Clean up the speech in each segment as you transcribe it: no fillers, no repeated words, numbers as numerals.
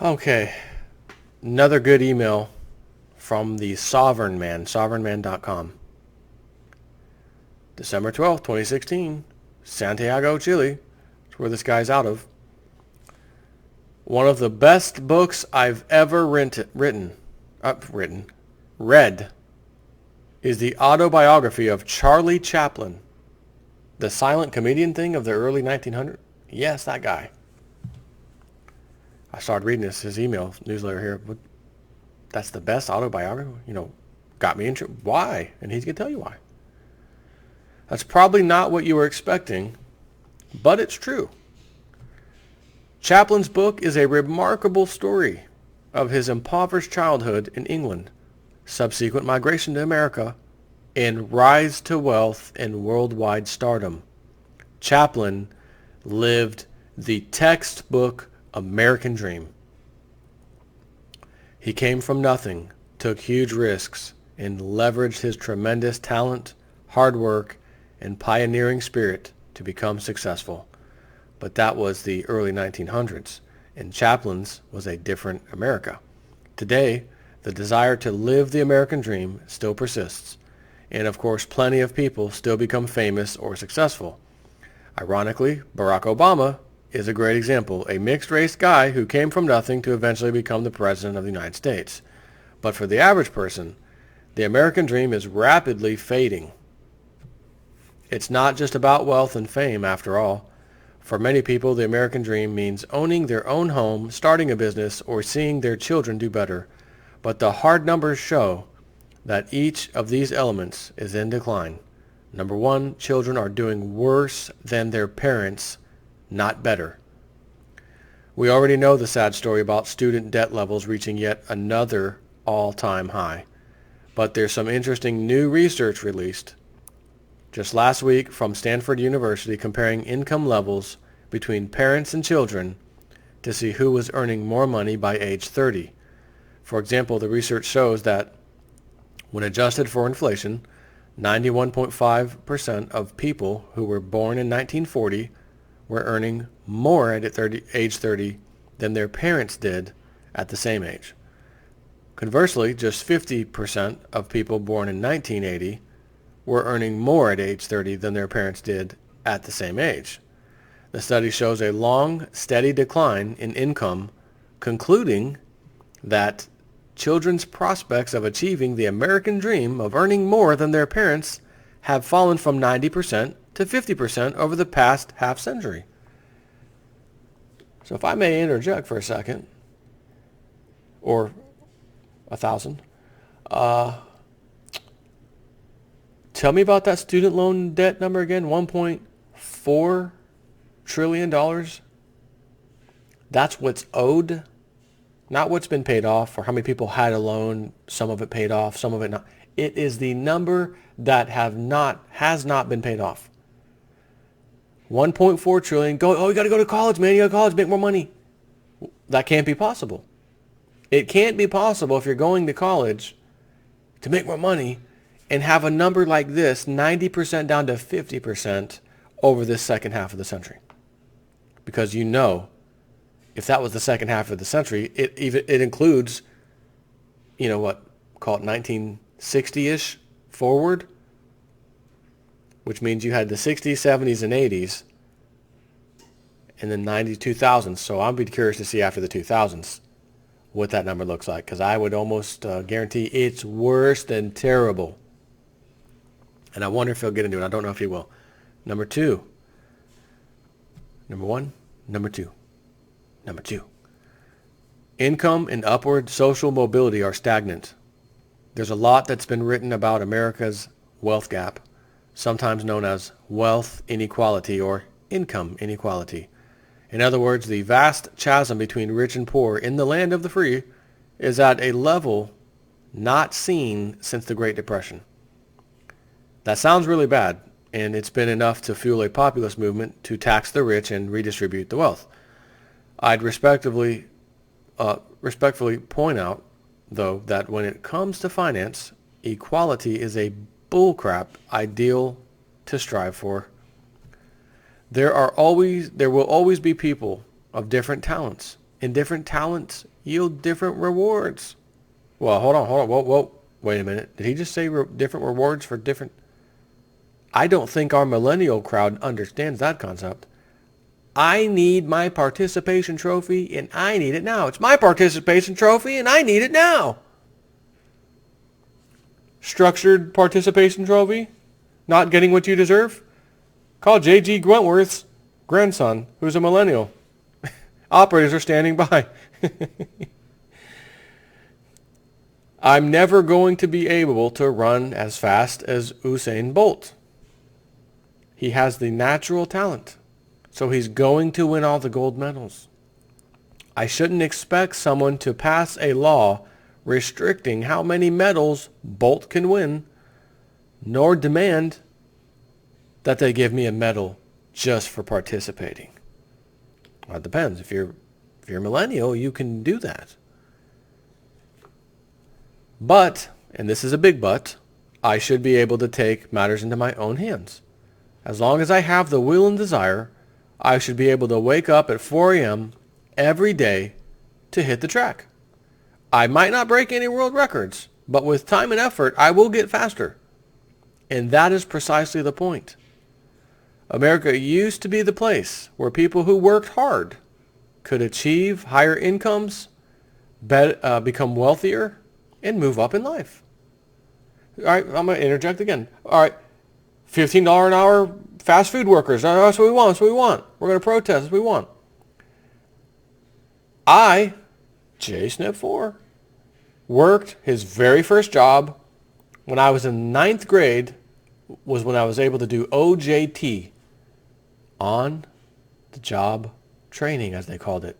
Okay, another good email from the Sovereign Man, sovereignman.com. December 12th, 2016, Santiago, Chile. That's where this guy's out of. One of the best books I've ever read is the autobiography of Charlie Chaplin, the silent comedian thing of the early 1900s. Yes, that guy. I started reading his email newsletter here. That's the best autobiography? Got me into why? And he's going to tell you why. That's probably not what you were expecting, but it's true. Chaplin's book is a remarkable story of his impoverished childhood in England, subsequent migration to America, and rise to wealth and worldwide stardom. Chaplin lived the textbook American dream. He came from nothing, took huge risks, and leveraged his tremendous talent, hard work, and pioneering spirit to become successful. But that was the early 1900s, and Chaplin's was a different America. Today, the desire to live the American dream still persists, and of course plenty of people still become famous or successful. Ironically, Barack Obama is a great example, a mixed-race guy who came from nothing to eventually become the President of the United States. But for the average person, the American dream is rapidly fading. It's not just about wealth and fame, after all. For many people, the American dream means owning their own home, starting a business, or seeing their children do better. But the hard numbers show that each of these elements is in decline. Number one, children are doing worse than their parents, not better. We already know the sad story about student debt levels reaching yet another all-time high. But there's some interesting new research released just last week from Stanford University comparing income levels between parents and children to see who was earning more money by age 30. For example, the research shows that when adjusted for inflation, 91.5% of people who were born in 1940 were earning more at age 30 than their parents did at the same age. Conversely, just 50% of people born in 1980 were earning more at age 30 than their parents did at the same age. The study shows a long, steady decline in income, concluding that children's prospects of achieving the American dream of earning more than their parents have fallen from 90% to 50% over the past half century. So if I may interject for a second, or 1,000, tell me about that student loan debt number again, $1.4 trillion. That's what's owed, not what's been paid off or how many people had a loan, some of it paid off, some of it not. It is the number that has not been paid off. 1.4 trillion. You got to go to college, man. You got to college, make more money. That can't be possible. It can't be possible if you're going to college to make more money and have a number like this, 90% down to 50% over this second half of the century. Because if that was the second half of the century, it includes, call it 1960-ish forward, which means you had the 60s, 70s, and 80s, and then 90s, 2000s. So I'd be curious to see after the 2000s what that number looks like, because I would almost guarantee it's worse than terrible. And I wonder if he'll get into it. I don't know if he will. Number one, number two. Income and upward social mobility are stagnant. There's a lot that's been written about America's wealth gap, sometimes known as wealth inequality or income inequality. In other words, the vast chasm between rich and poor in the land of the free is at a level not seen since the Great Depression. That sounds really bad, and it's been enough to fuel a populist movement to tax the rich and redistribute the wealth. I'd respectfully point out, though, that when it comes to finance, equality is a bullcrap ideal to strive for. There will always be people of different talents, and different talents yield different rewards. Well, hold on. Whoa. Wait a minute. Did he just say different rewards for different? I don't think our millennial crowd understands that concept. I need my participation trophy and I need it now. It's my participation trophy and I need it now. Structured participation trophy? Not getting what you deserve? Call J.G. Wentworth's grandson, who's a millennial. Operators are standing by. I'm never going to be able to run as fast as Usain Bolt. He has the natural talent, so he's going to win all the gold medals. I shouldn't expect someone to pass a law restricting how many medals Bolt can win, nor demand that they give me a medal just for participating. Well, it depends. If you're a millennial, you can do that. But, and this is a big but, I should be able to take matters into my own hands. As long as I have the will and desire, I should be able to wake up at 4 a.m. every day to hit the track. I might not break any world records, but with time and effort, I will get faster. And that is precisely the point. America used to be the place where people who worked hard could achieve higher incomes, become wealthier, and move up in life. All right, I'm going to interject again. All right, $15 an hour fast food workers. That's what we want. That's what we want. We're going to protest. That's what we want. J. Snip 4, worked his very first job when I was in ninth grade, was when I was able to do OJT, on the job training, as they called it.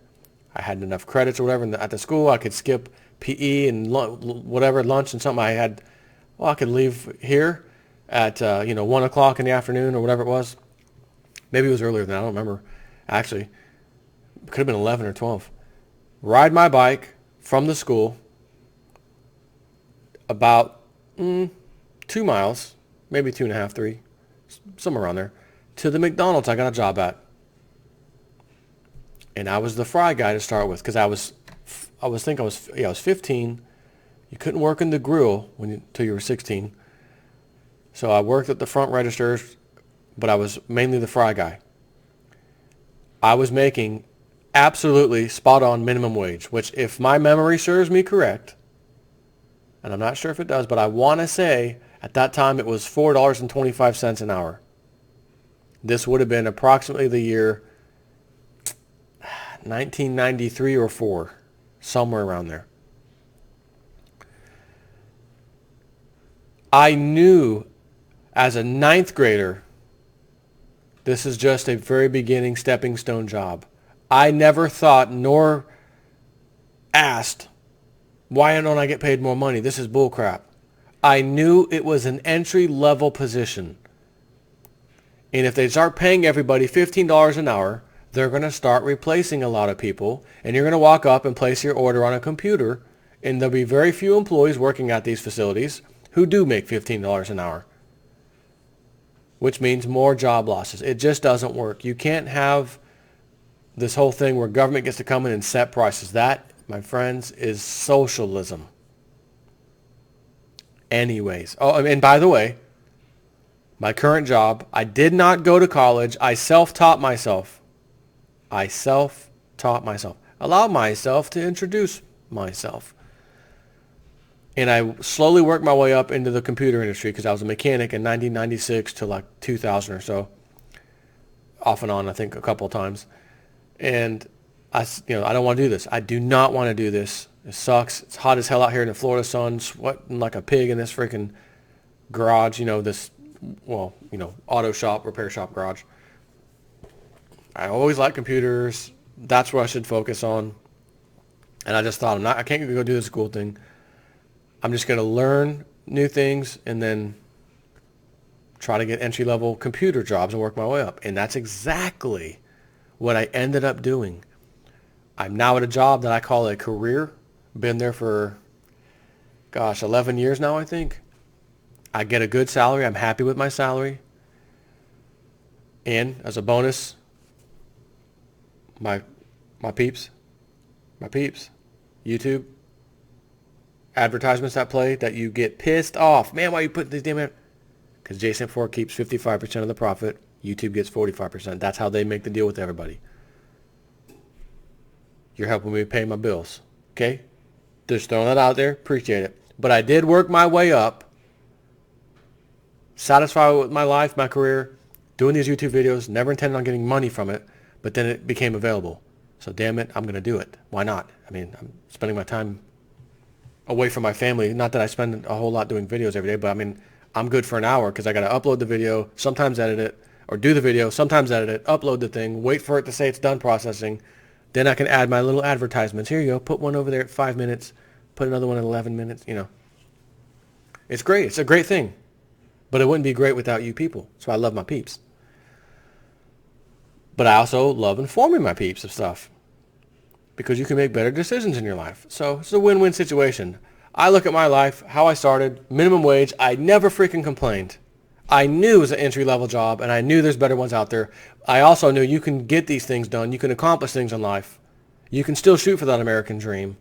I had enough credits or whatever at the school. I could skip PE and lunch and something. I could leave here at 1 o'clock in the afternoon or whatever it was. Maybe it was earlier than that. I don't remember. Actually, it could have been 11 or 12. Ride my bike from the school about 2 miles, maybe 2.5, 3, somewhere around there, to the McDonald's I got a job at. And I was the fry guy to start with, because I was 15. You couldn't work in the grill until you were 16. So I worked at the front registers, but I was mainly the fry guy. I was making absolutely spot on minimum wage, which, if my memory serves me correct, and I'm not sure if it does, but I want to say at that time it was $4.25 an hour. This would have been approximately the year 1993 or 4, somewhere around there. I knew as a ninth grader, this is just a very beginning stepping stone job. I never thought nor asked, why don't I get paid more money? This is bullcrap. I knew it was an entry-level position. And if they start paying everybody $15 an hour, they're going to start replacing a lot of people. And you're going to walk up and place your order on a computer. And there'll be very few employees working at these facilities who do make $15 an hour, which means more job losses. It just doesn't work. You can't have this whole thing where government gets to come in and set prices. That, my friends, is socialism. Anyways. Oh, and by the way, my current job, I did not go to college. I self-taught myself. Allowed myself to introduce myself. And I slowly worked my way up into the computer industry, because I was a mechanic in 1996 to like 2000 or so. Off and on, I think, a couple of times. And I don't want to do this. I do not want to do this. It sucks. It's hot as hell out here in the Florida sun, sweating like a pig in this freaking garage, auto shop, repair shop garage. I always like computers. That's what I should focus on. And I just thought, I can't go do this school thing. I'm just going to learn new things and then try to get entry-level computer jobs and work my way up. And that's exactly what I ended up doing. I'm now at a job that I call a career. Been there for, 11 years now, I think. I get a good salary. I'm happy with my salary. And as a bonus, my peeps, My peeps, YouTube, advertisements that play that you get pissed off. Man, why you put these damn... Because Jason 4 keeps 55% of the profit. YouTube gets 45%. That's how they make the deal with everybody. You're helping me pay my bills. Okay? Just throwing that out there. Appreciate it. But I did work my way up. Satisfied with my life, my career, doing these YouTube videos. Never intended on getting money from it. But then it became available. So damn it, I'm going to do it. Why not? I mean, I'm spending my time away from my family. Not that I spend a whole lot doing videos every day, but I mean, I'm good for an hour because I got to upload the video, sometimes edit it, or do the video, sometimes edit it, upload the thing, wait for it to say it's done processing. Then I can add my little advertisements. Here you go. Put one over there at 5 minutes. Put another one at 11 minutes. You know, it's great. It's a great thing. But it wouldn't be great without you people. So I love my peeps. But I also love informing my peeps of stuff. Because you can make better decisions in your life. So it's a win-win situation. I look at my life, how I started, minimum wage. I never freaking complained. I knew it was an entry-level job, and I knew there's better ones out there. I also knew you can get these things done. You can accomplish things in life. You can still shoot for that American dream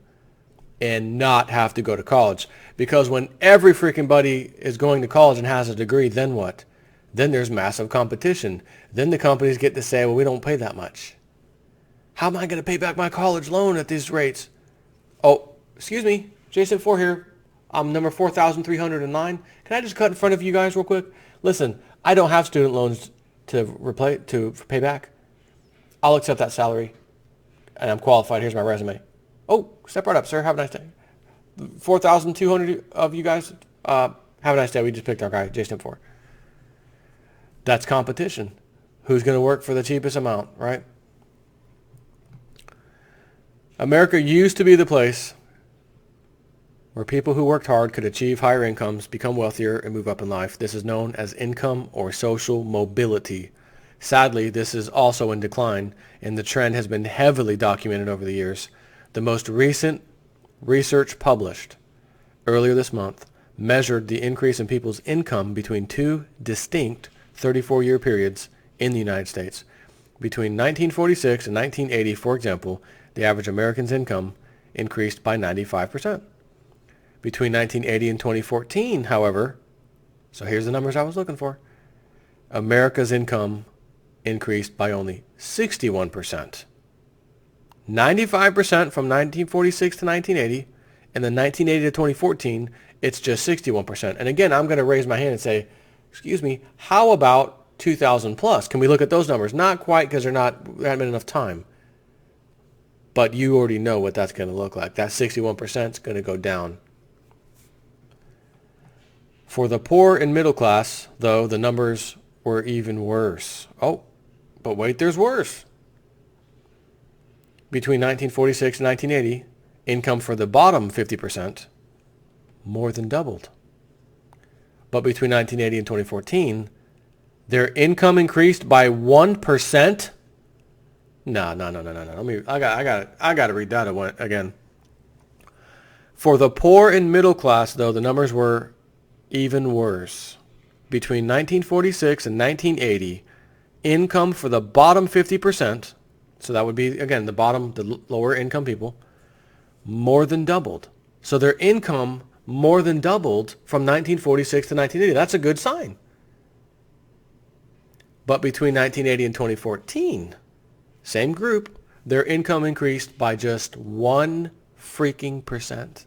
and not have to go to college. Because when every freaking buddy is going to college and has a degree, then what? Then there's massive competition. Then the companies get to say, well, we don't pay that much. How am I going to pay back my college loan at these rates? Oh, excuse me, Jason 4 here. I'm number 4,309. Can I just cut in front of you guys real quick? Listen, I don't have student loans to pay back. I'll accept that salary, and I'm qualified. Here's my resume. Oh, step right up, sir. Have a nice day. 4,200 of you guys, have a nice day. We just picked our guy, Jason 4. That's competition. Who's going to work for the cheapest amount, right? America used to be the place where people who worked hard could achieve higher incomes, become wealthier, and move up in life. This is known as income or social mobility. Sadly, this is also in decline, and the trend has been heavily documented over the years. The most recent research published earlier this month measured the increase in people's income between two distinct 34-year periods in the United States. Between 1946 and 1980, for example, the average American's income increased by 95%. Between 1980 and 2014, however, so here's the numbers I was looking for, America's income increased by only 61%. 95% from 1946 to 1980, and then 1980 to 2014, it's just 61%. And again, I'm going to raise my hand and say, excuse me, how about 2000 plus? Can we look at those numbers? Not quite, because there hasn't been enough time. But you already know what that's going to look like. That 61% is going to go down. For the poor and middle class, though, the numbers were even worse. Oh, but wait, there's worse. Between 1946 and 1980, income for the bottom 50% more than doubled. But between 1980 and 2014, their income increased by 1%. No. I got to read that again. For the poor and middle class, though, the numbers were even worse. Between 1946 and 1980, income for the bottom 50%, so that would be, again, the lower income people, more than doubled. So their income more than doubled from 1946 to 1980. That's a good sign. But between 1980 and 2014, same group, their income increased by just 1 freaking percent.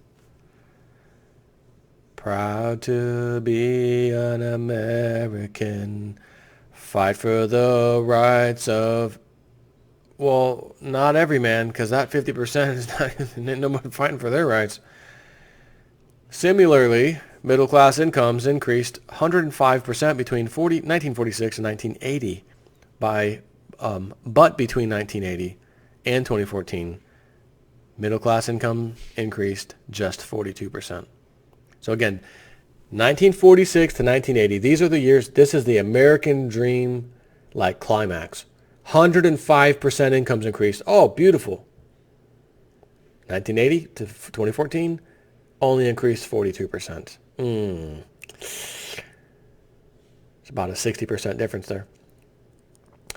Proud to be an American. Fight for the rights of, well, not every man, because that 50% is not no one fighting for their rights. Similarly, middle class incomes increased 105% between 1946 and 1980. But between 1980 and 2014, middle class income increased just 42%. So again, 1946 to 1980, these are the years, this is the American dream like climax. 105% incomes increased. Oh, beautiful. 1980 to 2014, only increased 42%. It's about a 60% difference there.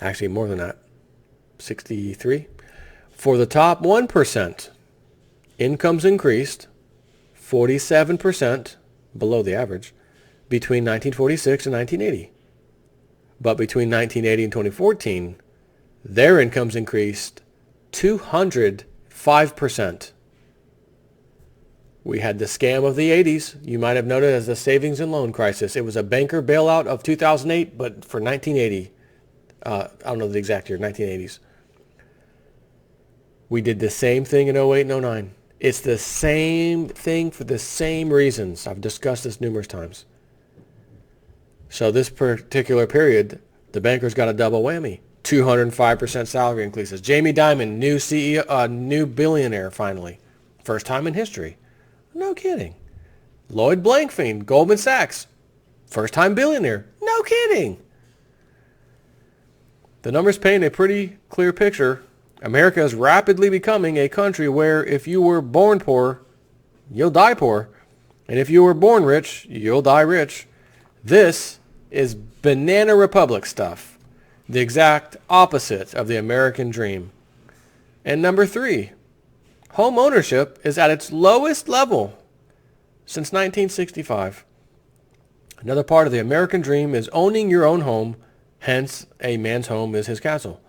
Actually, more than that. 63. For the top 1%, Incomes increased 47%, below the average, between 1946 and 1980. But between 1980 and 2014, their incomes increased 205%. We had the scam of the 80s. You might have noted as the savings and loan crisis. It was a banker bailout of 2008, but for 1980. I don't know the exact year, 1980s. We did the same thing in 08 and 09. It's the same thing for the same reasons. I've discussed this numerous times. So this particular period, the bankers got a double whammy. 205% salary increases. Jamie Dimon, new CEO, new billionaire finally. First time in history. No kidding. Lloyd Blankfein, Goldman Sachs. First time billionaire. No kidding. The numbers paint a pretty clear picture. America is rapidly becoming a country where if you were born poor, you'll die poor. And if you were born rich, you'll die rich. This is banana republic stuff. The exact opposite of the American dream. And number 3, home ownership is at its lowest level since 1965. Another part of the American dream is owning your own home, hence a man's home is his castle.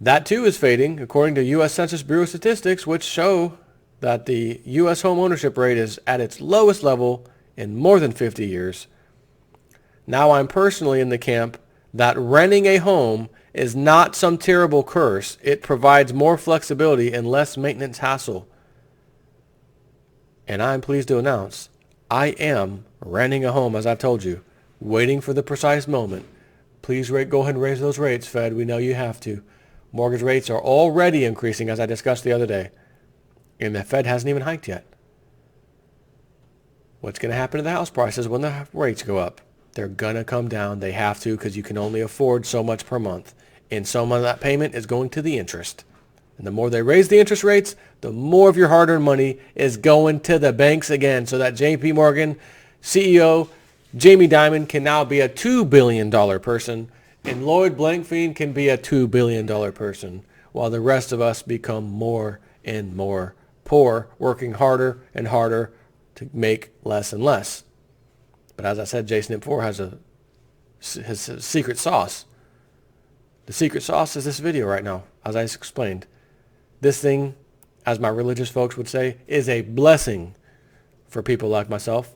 That too is fading, according to U.S. Census Bureau statistics, which show that the U.S. home ownership rate is at its lowest level in more than 50 years. Now I'm personally in the camp that renting a home is not some terrible curse. It provides more flexibility and less maintenance hassle. And I'm pleased to announce I am renting a home, as I've told you, waiting for the precise moment. Please go ahead and raise those rates, Fed. We know you have to. Mortgage rates are already increasing, as I discussed the other day. And the Fed hasn't even hiked yet. What's going to happen to the house prices when the rates go up? They're going to come down. They have to, because you can only afford so much per month. And some of that payment is going to the interest. And the more they raise the interest rates, the more of your hard-earned money is going to the banks again. So that JP Morgan CEO, Jamie Dimon, can now be a $2 billion person. And Lloyd Blankfein can be a $2 billion person. While the rest of us become more and more poor, working harder and harder to make less and less. But as I said, JSNIP4 has his secret sauce. The secret sauce is this video right now, as I explained. This thing, as my religious folks would say, is a blessing for people like myself.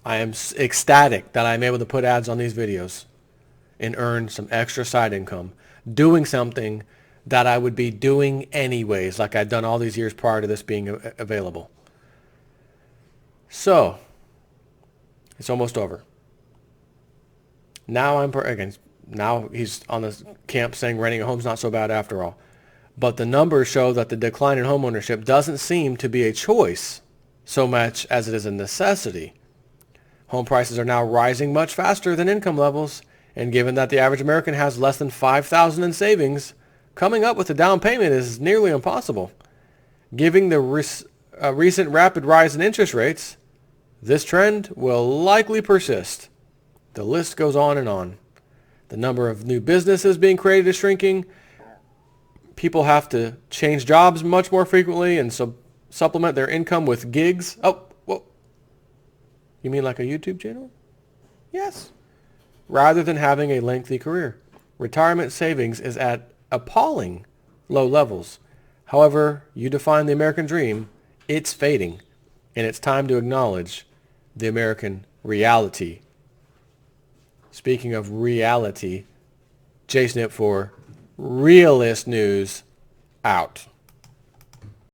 I am ecstatic that I'm able to put ads on these videos and earn some extra side income, doing something that I would be doing anyways, like I'd done all these years prior to this being available. So, it's almost over. Now now he's on the camp saying renting a home's not so bad after all. But the numbers show that the decline in home ownership doesn't seem to be a choice so much as it is a necessity. Home prices are now rising much faster than income levels, and given that the average American has less than $5,000 in savings, coming up with a down payment is nearly impossible. Given the recent rapid rise in interest rates, this trend will likely persist. The list goes on and on. The number of new businesses being created is shrinking. People have to change jobs much more frequently and supplement their income with gigs. Oh, whoa. You mean like a YouTube channel? Yes. Rather than having a lengthy career. Retirement savings is at appalling low levels. However you define the American dream, it's fading. And it's time to acknowledge the American reality. Speaking of reality, JSNIP4 Realist News out.